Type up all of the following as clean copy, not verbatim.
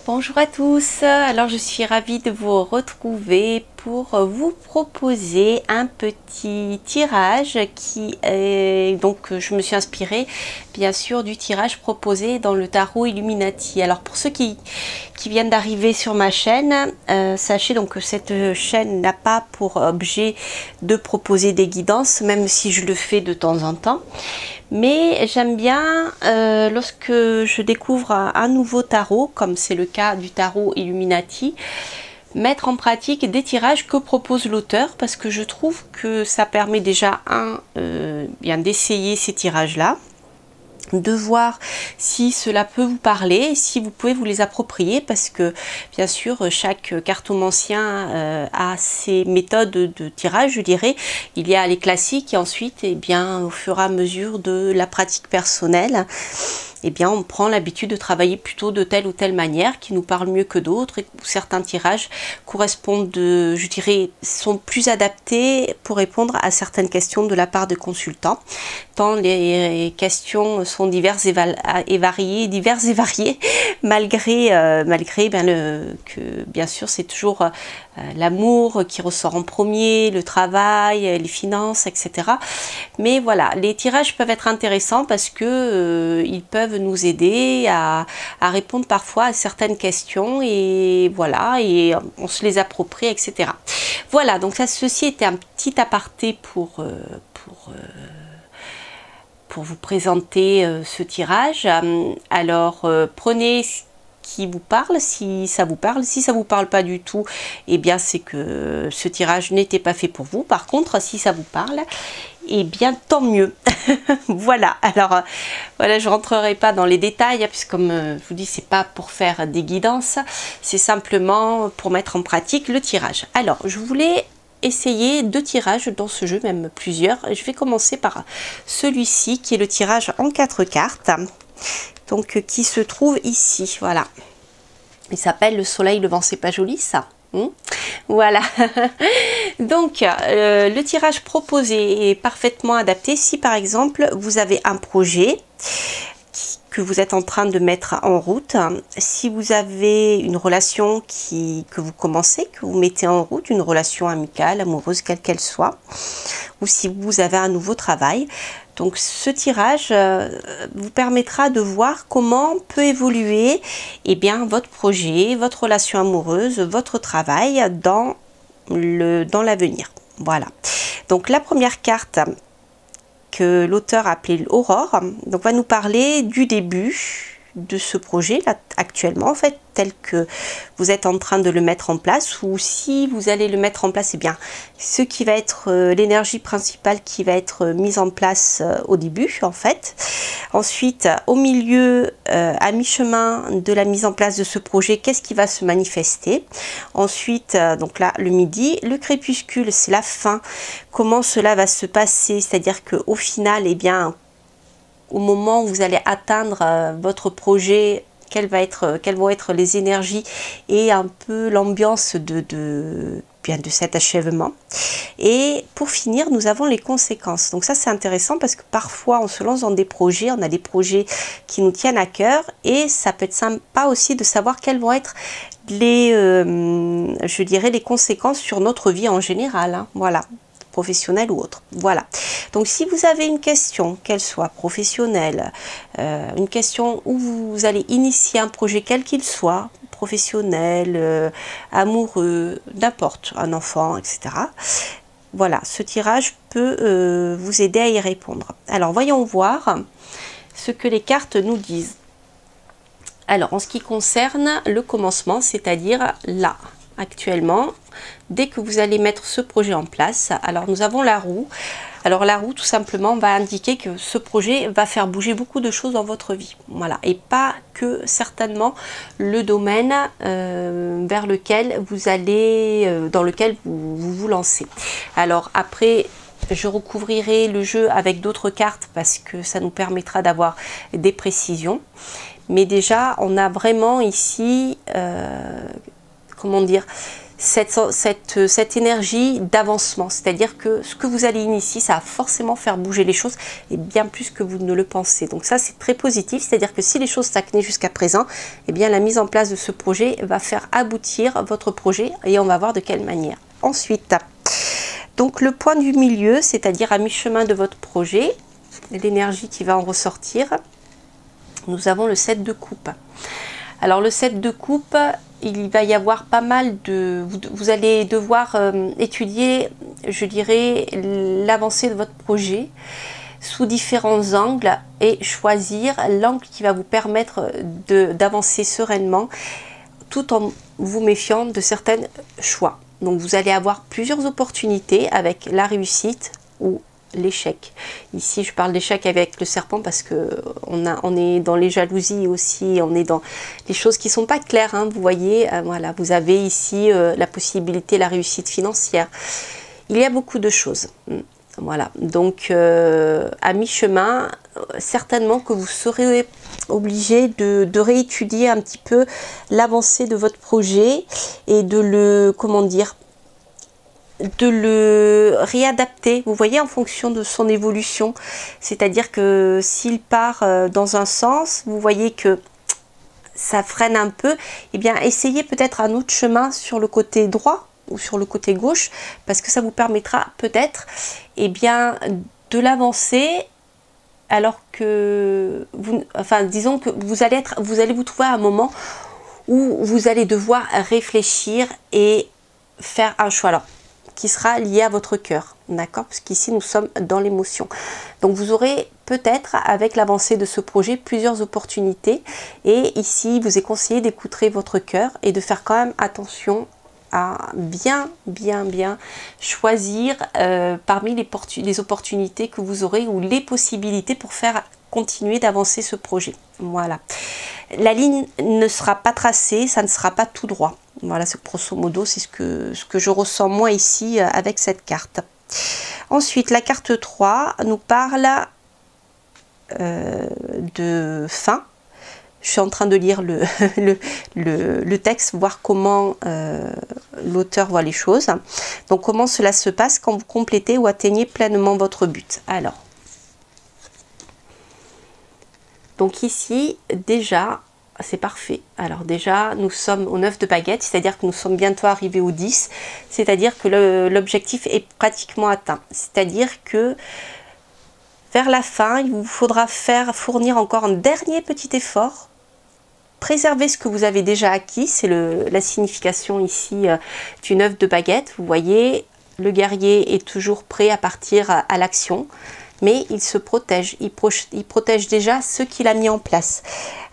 Bonjour à tous, alors je suis ravie de vous retrouver pour vous proposer un petit tirage qui est donc je me suis inspirée bien sûr du tirage proposé dans le tarot Illuminati. Alors pour ceux qui viennent d'arriver sur ma chaîne, sachez donc que cette chaîne n'a pas pour objet de proposer des guidances, même si je le fais de temps en temps. Mais j'aime bien lorsque je découvre un nouveau tarot, comme c'est le cas du tarot Illuminati, mettre en pratique des tirages que propose l'auteur, parce que je trouve que ça permet déjà bien d'essayer ces tirages-là, de voir si cela peut vous parler, si vous pouvez vous les approprier, parce que bien sûr chaque cartomancien a ses méthodes de tirage, je dirais. Il y a les classiques et ensuite bien au fur et à mesure de la pratique personnelle, bien on prend l'habitude de travailler plutôt de telle ou telle manière qui nous parle mieux que d'autres, et certains tirages correspondent, je dirais, sont plus adaptés pour répondre à certaines questions de la part de consultants, tant les questions sont diverses et variées, malgré que bien sûr c'est toujours l'amour qui ressort en premier, le travail, les finances, etc. Mais voilà, les tirages peuvent être intéressants parce que ils peuvent nous aider à répondre parfois à certaines questions, et voilà, et on se les approprie, etc. Voilà, donc ceci était un petit aparté pour vous présenter ce tirage. Alors prenez qui vous parle, si ça vous parle. Si ça vous parle pas du tout, bien c'est que ce tirage n'était pas fait pour vous. Par contre, si ça vous parle, bien tant mieux. Voilà, alors voilà, je rentrerai pas dans les détails puisque comme je vous dis, c'est pas pour faire des guidances, c'est simplement pour mettre en pratique le tirage. Alors je voulais essayer 2 tirages dans ce jeu, même plusieurs. Je vais commencer par celui-ci qui est le tirage en 4 cartes, donc qui se trouve ici. Voilà, il s'appelle le soleil levant. C'est pas joli ça? Voilà. Donc le tirage proposé est parfaitement adapté si par exemple vous avez un projet que vous êtes en train de mettre en route, si vous avez une relation que vous commencez, que vous mettez en route, une relation amicale, amoureuse, quelle qu'elle soit, ou si vous avez un nouveau travail. Donc ce tirage vous permettra de voir comment peut évoluer votre projet, votre relation amoureuse, votre travail dans l'avenir. Voilà. Donc la première carte que l'auteur a appelée Aurore, donc va nous parler du début de ce projet là actuellement, en fait, tel que vous êtes en train de le mettre en place, ou si vous allez le mettre en place, bien ce qui va être l'énergie principale qui va être mise en place au début, en fait. Ensuite, au milieu, à mi-chemin de la mise en place de ce projet, qu'est-ce qui va se manifester. Ensuite, donc là, le midi, le crépuscule, c'est la fin. Comment cela va se passer, c'est-à-dire qu'au final, au moment où vous allez atteindre votre projet, quelles vont être les énergies et un peu l'ambiance de cet achèvement. Et pour finir, nous avons les conséquences. Donc ça, c'est intéressant parce que parfois on se lance dans des projets, on a des projets qui nous tiennent à cœur, et ça peut être sympa aussi de savoir quelles vont être je dirais les conséquences sur notre vie en général, voilà, professionnelle ou autre. Voilà, donc si vous avez une question, qu'elle soit professionnelle, une question où vous allez initier un projet quel qu'il soit, professionnel, amoureux, n'importe, un enfant, etc. Voilà, ce tirage peut vous aider à y répondre. Alors voyons voir ce que les cartes nous disent. Alors en ce qui concerne le commencement, c'est-à-dire là, actuellement, dès que vous allez mettre ce projet en place, alors nous avons la roue. Alors la roue, tout simplement, va indiquer que ce projet va faire bouger beaucoup de choses dans votre vie. Voilà, et pas que certainement le domaine vers lequel vous allez, dans lequel vous lancez. Alors après, je recouvrirai le jeu avec d'autres cartes parce que ça nous permettra d'avoir des précisions. Mais déjà, on a vraiment ici, comment dire, cette énergie d'avancement, c'est-à-dire que ce que vous allez initier, ça va forcément faire bouger les choses et bien plus que vous ne le pensez. Donc ça, c'est très positif, c'est-à-dire que si les choses stagnaient jusqu'à présent, eh bien la mise en place de ce projet va faire aboutir votre projet et on va voir de quelle manière. Ensuite, donc le point du milieu, c'est-à-dire à mi-chemin de votre projet, l'énergie qui va en ressortir, nous avons le 7 de coupe. Alors le 7 de coupe, il va y avoir pas mal de... Vous allez devoir étudier, je dirais, l'avancée de votre projet sous différents angles et choisir l'angle qui va vous permettre d'avancer sereinement tout en vous méfiant de certains choix. Donc vous allez avoir plusieurs opportunités avec la réussite ou l'échec. Ici je parle d'échec avec le serpent parce que on est dans les jalousies aussi, on est dans les choses qui sont pas claires, hein, vous voyez, voilà, vous avez ici la possibilité, la réussite financière, il y a beaucoup de choses, voilà, donc à mi-chemin, certainement que vous serez obligé de réétudier un petit peu l'avancée de votre projet et de le, comment dire, de le réadapter, vous voyez, en fonction de son évolution. C'est-à-dire que s'il part dans un sens, vous voyez que ça freine un peu, et bien essayez peut-être un autre chemin sur le côté droit ou sur le côté gauche, parce que ça vous permettra peut-être bien de l'avancer alors que vous, enfin disons que vous allez vous trouver à un moment où vous allez devoir réfléchir et faire un choix. Alors qui sera lié à votre cœur, d'accord, parce qu'ici nous sommes dans l'émotion. Donc vous aurez peut-être avec l'avancée de ce projet plusieurs opportunités et ici vous est conseillé d'écouter votre cœur et de faire quand même attention à bien choisir parmi les opportunités que vous aurez ou les possibilités pour faire continuer d'avancer ce projet. Voilà, la ligne ne sera pas tracée, ça ne sera pas tout droit. Voilà, c'est grosso modo, c'est ce que je ressens moi ici avec cette carte. Ensuite, la carte 3 nous parle de fin. Je suis en train de lire le texte, voir comment l'auteur voit les choses. Donc, comment cela se passe quand vous complétez ou atteignez pleinement votre but. Alors, donc ici, déjà, c'est parfait. Alors déjà, nous sommes au 9 de baguette, c'est-à-dire que nous sommes bientôt arrivés au 10, c'est-à-dire que l'objectif est pratiquement atteint. C'est-à-dire que vers la fin, il vous faudra fournir encore un dernier petit effort, préserver ce que vous avez déjà acquis, c'est la signification ici du 9 de baguette. Vous voyez, le guerrier est toujours prêt à partir à l'action. Mais il se protège, il protège déjà ce qu'il a mis en place.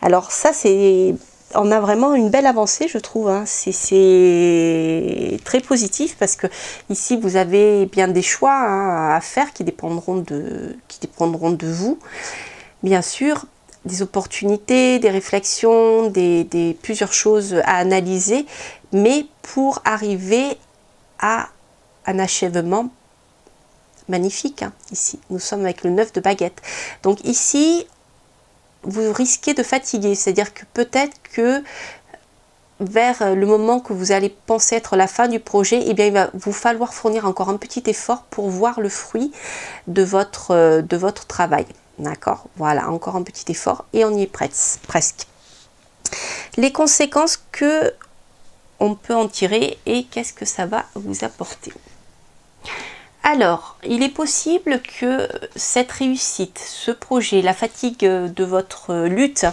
Alors ça, on a vraiment une belle avancée, je trouve, hein. C'est très positif parce que ici vous avez bien des choix, hein, à faire qui dépendront de vous. Bien sûr, des opportunités, des réflexions, plusieurs choses à analyser, mais pour arriver à un achèvement magnifique, hein. Ici nous sommes avec le 9 de baguette, donc ici vous risquez de fatiguer, c'est à dire que peut-être que vers le moment que vous allez penser être la fin du projet, eh bien il va vous falloir fournir encore un petit effort pour voir le fruit de votre travail, d'accord, voilà, encore un petit effort et on y est presque. Les conséquences que on peut en tirer et qu'est-ce que ça va vous apporter. Alors, il est possible que cette réussite, ce projet, la fatigue de votre lutte,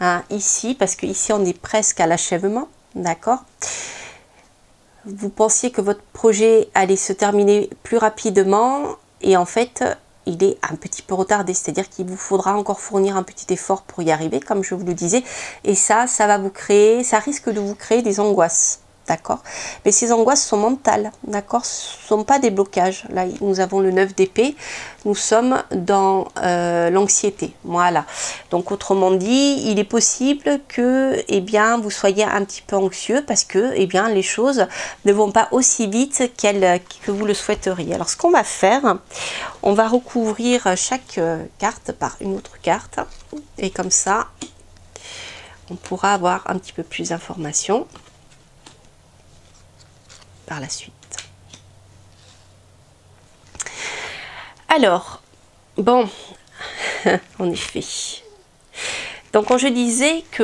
hein, ici, parce qu'ici on est presque à l'achèvement, d'accord, vous pensiez que votre projet allait se terminer plus rapidement et en fait, il est un petit peu retardé, c'est-à-dire qu'il vous faudra encore fournir un petit effort pour y arriver, comme je vous le disais, et ça risque de vous créer des angoisses. D'accord, mais ces angoisses sont mentales, d'accord, ce ne sont pas des blocages. Là, nous avons le 9 d'épée, nous sommes dans l'anxiété, voilà. Donc, autrement dit, il est possible que, vous soyez un petit peu anxieux parce que, les choses ne vont pas aussi vite que vous le souhaiteriez. Alors, ce qu'on va faire, on va recouvrir chaque carte par une autre carte et comme ça, on pourra avoir un petit peu plus d'informations. par la suite. Alors, bon, en effet. Donc quand je disais que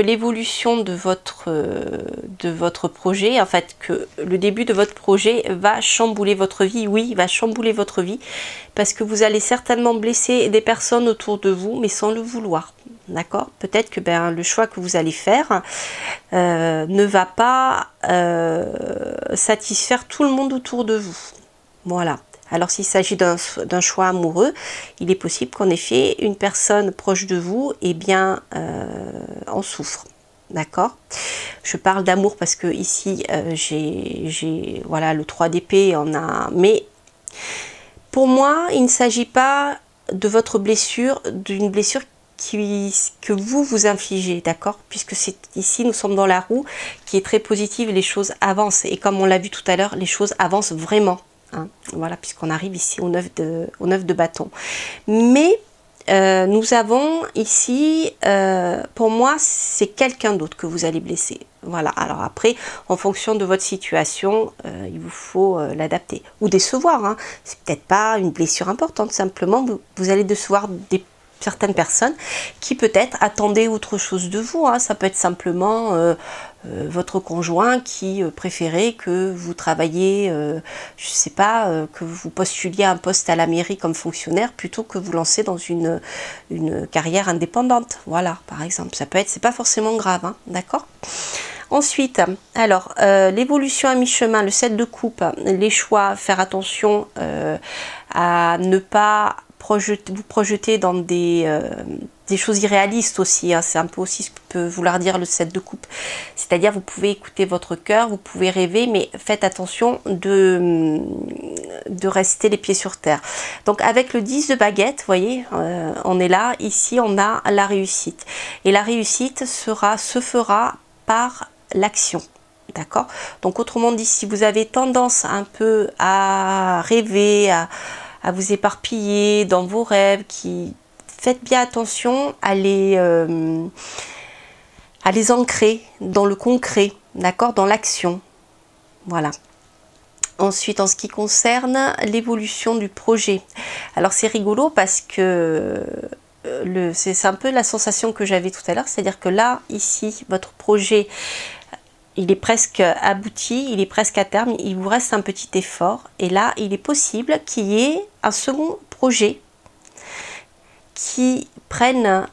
l'évolution de votre projet, en fait, que le début de votre projet va chambouler votre vie, oui, va chambouler votre vie, parce que vous allez certainement blesser des personnes autour de vous, mais sans le vouloir. D'accord? Peut-être que le choix que vous allez faire ne va pas satisfaire tout le monde autour de vous. Voilà. Alors s'il s'agit d'un choix amoureux, il est possible qu'en effet, une personne proche de vous, eh bien, en souffre. D'accord? Je parle d'amour parce que ici, j'ai voilà, le 3 d'épée, mais pour moi, il ne s'agit pas de votre blessure, d'une blessure que vous infligez, d'accord? Puisque ici, nous sommes dans la roue qui est très positive, les choses avancent. Et comme on l'a vu tout à l'heure, les choses avancent vraiment. Hein, voilà, puisqu'on arrive ici au 9 de bâton. Mais nous avons ici, pour moi, c'est quelqu'un d'autre que vous allez blesser. Voilà, alors après, en fonction de votre situation, il vous faut l'adapter. Ou décevoir, hein. C'est peut-être pas une blessure importante, simplement, vous allez décevoir certaines personnes qui peut-être attendaient autre chose de vous. Hein. Ça peut être simplement votre conjoint qui préférait que vous travailliez, je sais pas, que vous postuliez un poste à la mairie comme fonctionnaire plutôt que vous lancer dans une carrière indépendante. Voilà, par exemple. Ça peut être, c'est pas forcément grave, hein, d'accord? Ensuite, alors, l'évolution à mi-chemin, le 7 de coupe, les choix, faire attention à ne pas vous projeter dans des choses irréalistes aussi, hein. C'est un peu aussi ce que peut vouloir dire le 7 de coupe. C'est-à-dire, vous pouvez écouter votre cœur, vous pouvez rêver, mais faites attention de rester les pieds sur terre. Donc, avec le 10 de baguette, vous voyez, on est là. Ici, on a la réussite. Et la réussite se fera par l'action. D'accord? Donc, autrement dit, si vous avez tendance un peu à rêver, à vous éparpiller dans vos rêves, faites bien attention à les ancrer dans le concret, d'accord, dans l'action. Voilà. Ensuite, en ce qui concerne l'évolution du projet, alors c'est rigolo parce que c'est un peu la sensation que j'avais tout à l'heure, c'est-à-dire que là, ici, votre projet, il est presque abouti, il est presque à terme, il vous reste un petit effort. Et là, il est possible qu'il y ait un second projet qui prenne,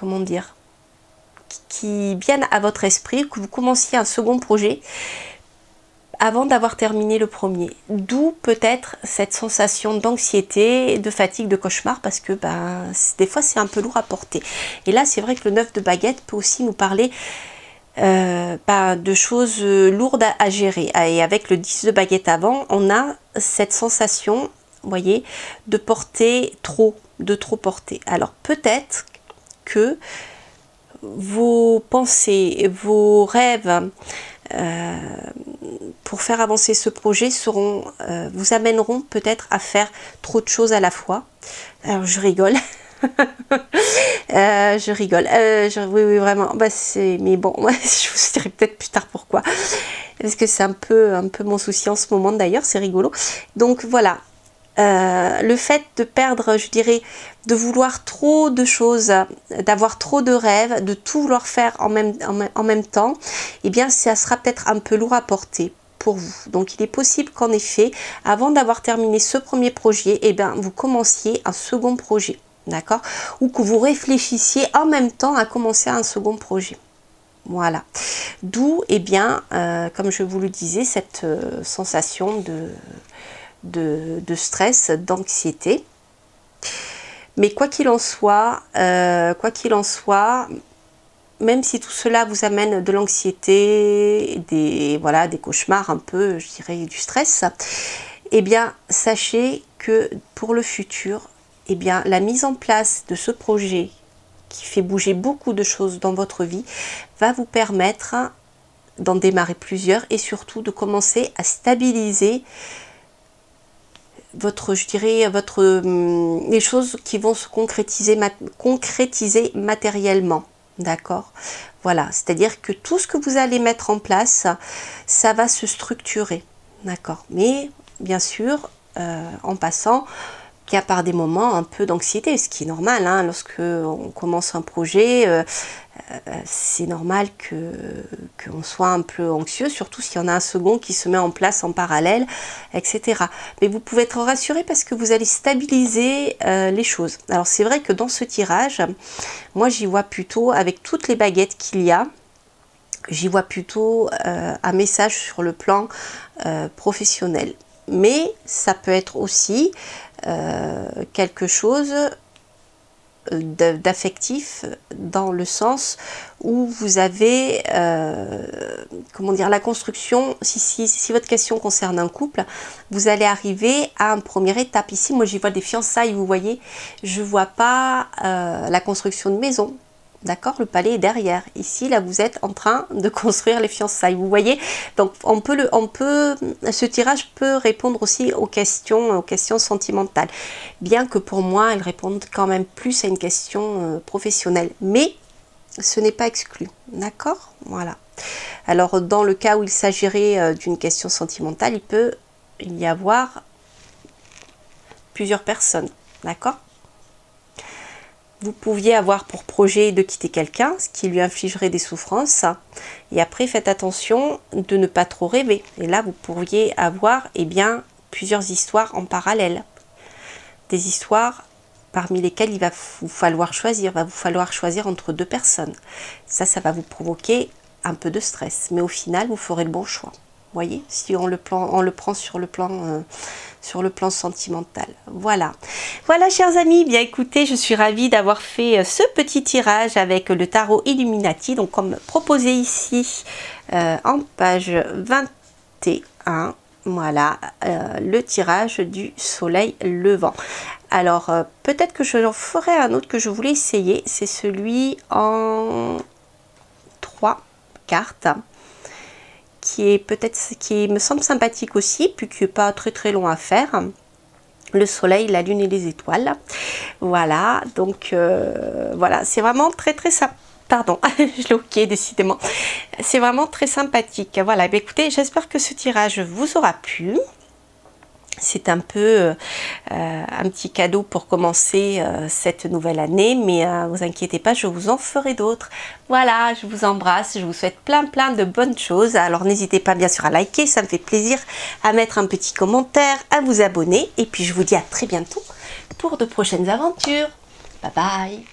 comment dire, qui vienne à votre esprit, que vous commenciez un second projet avant d'avoir terminé le premier. D'où peut-être cette sensation d'anxiété, de fatigue, de cauchemar, parce que des fois, c'est un peu lourd à porter. Et là, c'est vrai que le 9 de baguette peut aussi nous parler de choses lourdes à gérer. Et avec le 10 de baguette avant, on a cette sensation, vous voyez, de porter trop, de trop porter. Alors peut-être que vos pensées, vos rêves pour faire avancer ce projet vous amèneront peut-être à faire trop de choses à la fois. Alors je rigole. Je rigole. Oui, vraiment. Mais bon, je vous dirai peut-être plus tard pourquoi. Parce que c'est un peu mon souci en ce moment d'ailleurs, c'est rigolo. Donc voilà. Le fait de perdre, je dirais, de vouloir trop de choses, d'avoir trop de rêves, de tout vouloir faire en même temps, eh bien, ça sera peut-être un peu lourd à porter pour vous. Donc, il est possible qu'en effet, avant d'avoir terminé ce premier projet, eh bien, vous commenciez un second projet. D'accord? Ou que vous réfléchissiez en même temps à commencer un second projet. Voilà. D'où, eh bien, comme je vous le disais, cette sensation de stress, d'anxiété. Mais quoi qu'il en soit, même si tout cela vous amène de l'anxiété, des cauchemars un peu, je dirais, du stress, eh bien, sachez que pour le futur, eh bien, la mise en place de ce projet qui fait bouger beaucoup de choses dans votre vie va vous permettre d'en démarrer plusieurs et surtout de commencer à stabiliser les choses qui vont se concrétiser matériellement. D'accord? Voilà, c'est-à-dire que tout ce que vous allez mettre en place, ça va se structurer. D'accord? Mais bien sûr, en passant, il y a par des moments un peu d'anxiété, ce qui est normal, hein, lorsque on commence un projet, c'est normal qu'on soit un peu anxieux, surtout s'il y en a un second qui se met en place en parallèle, etc. Mais vous pouvez être rassuré parce que vous allez stabiliser les choses. Alors c'est vrai que dans ce tirage, moi j'y vois plutôt, avec toutes les baguettes qu'il y a, j'y vois plutôt un message sur le plan professionnel. Mais ça peut être aussi quelque chose d'affectif, dans le sens où vous avez comment dire, la construction. Si votre question concerne un couple, vous allez arriver à une première étape. Ici moi j'y vois des fiançailles, vous voyez, je vois pas la construction de maison. D'accord, le palais est derrière. Ici, là, vous êtes en train de construire les fiançailles. Vous voyez, donc ce tirage peut répondre aussi aux questions sentimentales. Bien que pour moi, elles répondent quand même plus à une question professionnelle. Mais ce n'est pas exclu. D'accord, voilà. Alors, dans le cas où il s'agirait d'une question sentimentale, il peut y avoir plusieurs personnes. D'accord? Vous pouviez avoir pour projet de quitter quelqu'un, ce qui lui infligerait des souffrances. Et après, faites attention de ne pas trop rêver. Et là, vous pourriez avoir plusieurs histoires en parallèle. Des histoires parmi lesquelles il va vous falloir choisir. Il va vous falloir choisir entre deux personnes. Ça va vous provoquer un peu de stress. Mais au final, vous ferez le bon choix. Vous voyez, si on le prend sur le plan sentimental. Voilà. Voilà, chers amis, bien écoutez, je suis ravie d'avoir fait ce petit tirage avec le tarot Illuminati, donc comme proposé ici en page 21. Voilà, le tirage du soleil levant. Alors, peut-être que je en ferai un autre que je voulais essayer, c'est celui en 3 cartes. Qui me semble sympathique aussi, puis qui n'est pas très long à faire. Le soleil, la lune et les étoiles. Voilà, donc voilà, c'est vraiment très sympa. Pardon, je l'ai ok décidément. C'est vraiment très sympathique. Voilà, écoutez, j'espère que ce tirage vous aura plu. C'est un peu un petit cadeau pour commencer cette nouvelle année, mais vous inquiétez pas, je vous en ferai d'autres. Voilà, je vous embrasse, je vous souhaite plein de bonnes choses. Alors n'hésitez pas bien sûr à liker, ça me fait plaisir, à mettre un petit commentaire, à vous abonner, et puis je vous dis à très bientôt pour de prochaines aventures. Bye bye.